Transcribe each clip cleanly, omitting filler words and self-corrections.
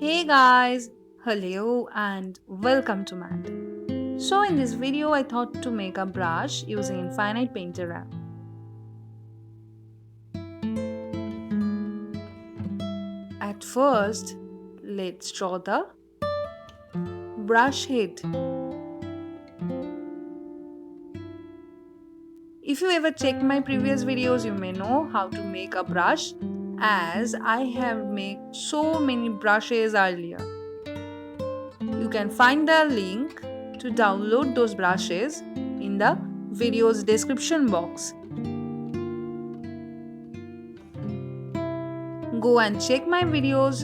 Hey guys, hello and welcome to Math. So in this video I thought to make a brush using Infinite Painter app. At first, let's draw the brush head. If you ever checked my previous videos, you may know how to make a brush as I have made so many brushes earlier. You can find the link to download those brushes in the video's description box. Go and check my videos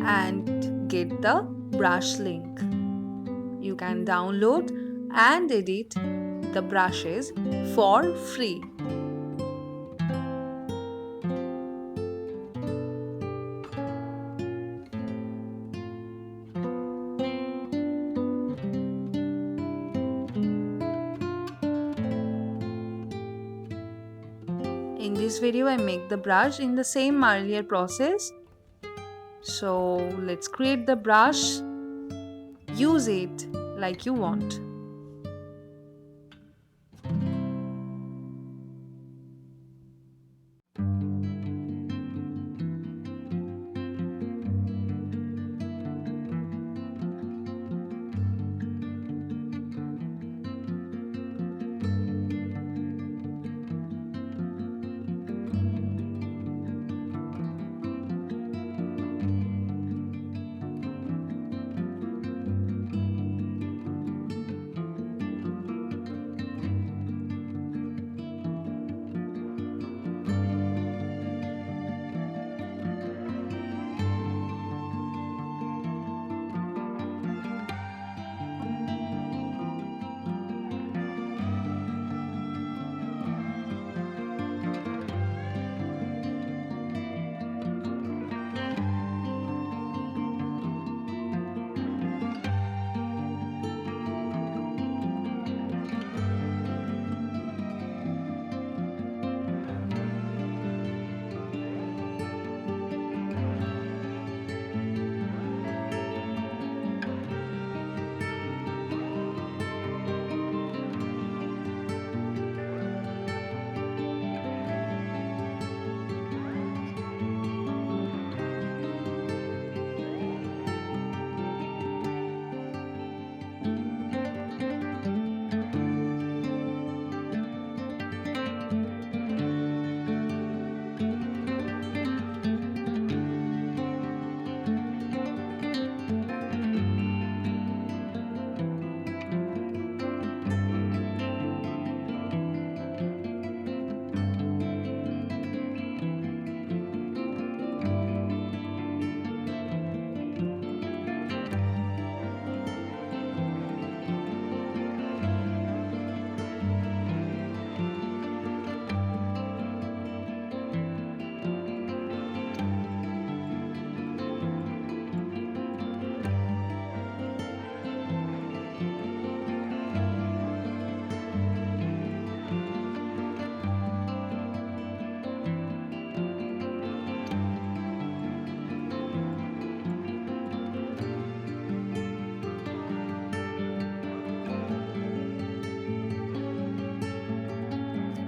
and get the brush link. You can download and edit the brushes for free. In this video, I make the brush in the same earlier process. So let's create the brush. Use it like you want.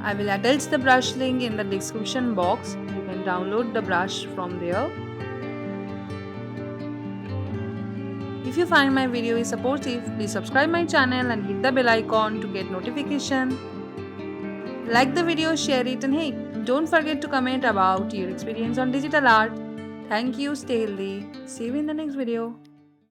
I will attach the brush link in the description box. You can download the brush from there. If you find my video is supportive, please subscribe my channel and hit the bell icon to get notification. Like the video, share it, and hey, don't forget to comment about your experience on digital art. Thank you, stay healthy. See you in the next video.